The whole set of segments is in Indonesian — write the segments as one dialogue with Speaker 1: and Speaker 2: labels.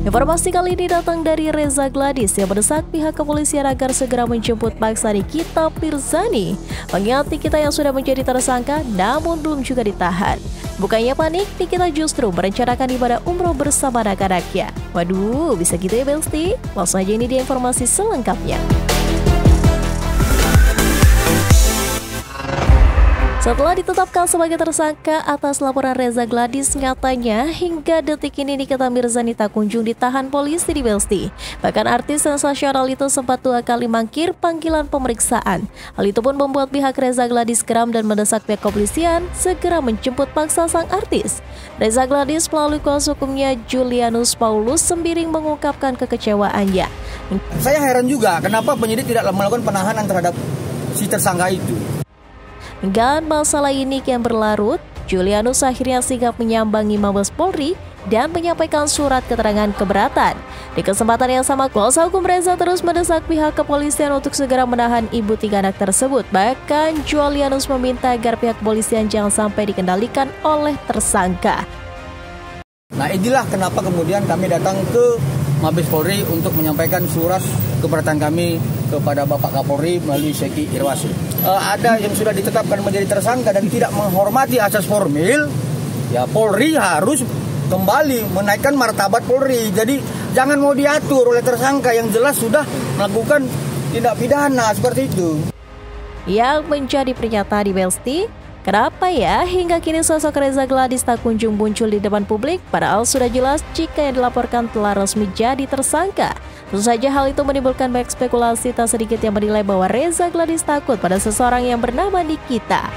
Speaker 1: Informasi kali ini datang dari Reza Gladys yang mendesak pihak kepolisian agar segera menjemput paksa Nikita Mirzani. Mengingat Nikita yang sudah menjadi tersangka namun belum juga ditahan. Bukannya panik, Nikita justru merencanakan ibadah umroh bersama anak-anaknya. Waduh, bisa gitu ya Belsti? Langsung aja ini dia informasi selengkapnya. Setelah ditetapkan sebagai tersangka atas laporan Reza Gladys, nyatanya hingga detik ini Nikita Mirzani tak kunjung ditahan polisi di Belsti. Bahkan artis sensasional itu sempat 2 kali mangkir panggilan pemeriksaan. Hal itu pun membuat pihak Reza Gladys geram dan mendesak pihak kepolisian segera menjemput paksa sang artis. Reza Gladys melalui kuasa hukumnya Julianus Paulus Sembiring mengungkapkan kekecewaannya.
Speaker 2: Saya heran juga kenapa penyidik tidak melakukan penahanan terhadap si tersangka itu.
Speaker 1: Dengan masalah ini kian berlarut, Julianus akhirnya sigap menyambangi Mabes Polri dan menyampaikan surat keterangan keberatan. Di kesempatan yang sama, kuasa hukum Reza terus mendesak pihak kepolisian untuk segera menahan ibu 3 anak tersebut. Bahkan Julianus meminta agar pihak kepolisian jangan sampai dikendalikan oleh tersangka.
Speaker 2: Nah, inilah kenapa kemudian kami datang ke Mabes Polri untuk menyampaikan surat keberatan kami kepada Bapak Kapolri melalui Seki Irwasum. Ada yang sudah ditetapkan menjadi tersangka dan tidak menghormati asas formil, ya Polri harus kembali menaikkan martabat Polri. Jadi jangan mau diatur oleh tersangka yang jelas sudah melakukan tindak pidana seperti itu.
Speaker 1: Yang menjadi pernyataan di Belsti, kenapa ya hingga kini sosok Reza Gladys tak kunjung muncul di depan publik, padahal sudah jelas jika yang dilaporkan telah resmi jadi tersangka. Tentu saja hal itu menimbulkan banyak spekulasi, tak sedikit yang menilai bahwa Reza Gladys takut pada seseorang yang bernama Nikita.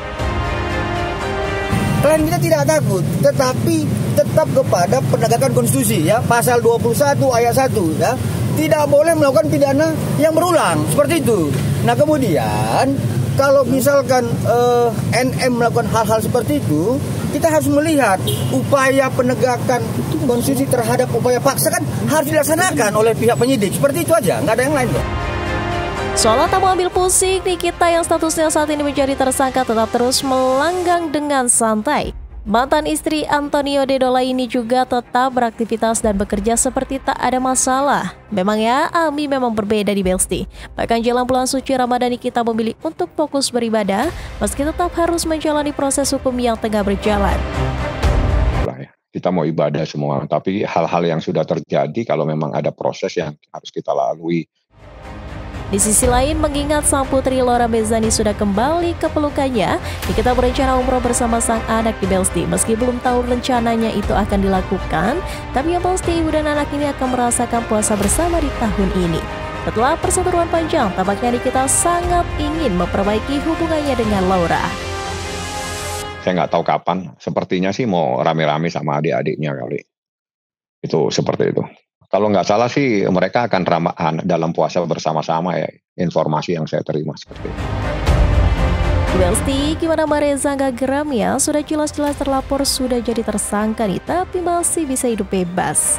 Speaker 2: Klien kita tidak takut, tetapi tetap kepada penegakan konstitusi ya, pasal 21 ayat 1 ya. Tidak boleh melakukan pidana yang berulang, seperti itu. Nah, kemudian kalau misalkan NM melakukan hal-hal seperti itu, kita harus melihat upaya penegakan konstitusi terhadap upaya paksa kan harus dilaksanakan oleh pihak penyidik. Seperti itu aja, nggak ada yang lain kok.
Speaker 1: Seolah tak mau ambil pusing, Nikita yang statusnya saat ini menjadi tersangka tetap terus melanggang dengan santai. Mantan istri Antonio Dedola ini juga tetap beraktivitas dan bekerja seperti tak ada masalah. Memang ya, Ami memang berbeda di Belsti. Bahkan jelang bulan suci Ramadan, Nikita memilih untuk fokus beribadah, meski tetap harus menjalani proses hukum yang tengah berjalan.
Speaker 3: Kita mau ibadah semua, tapi hal-hal yang sudah terjadi kalau memang ada proses yang harus kita lalui.
Speaker 1: Di sisi lain, mengingat sang putri Laura Mezani sudah kembali ke pelukannya, Nikita berencana umroh bersama sang anak di Belsti. Meski belum tahu rencananya itu akan dilakukan, tapi yang pasti ibu dan anak ini akan merasakan puasa bersama di tahun ini. Setelah perseteruan panjang, tampaknya Nikita sangat ingin memperbaiki hubungannya dengan Laura.
Speaker 3: Saya nggak tahu kapan, sepertinya sih mau rame-rame sama adik-adiknya kali. Itu seperti itu. Kalau nggak salah sih mereka akan ramahan dalam puasa bersama-sama ya, informasi yang saya terima seperti itu.
Speaker 1: Belsti, gimana Mbak Reza nggak geram ya? Sudah jelas-jelas terlapor, sudah jadi tersangka nih, tapi masih bisa hidup bebas.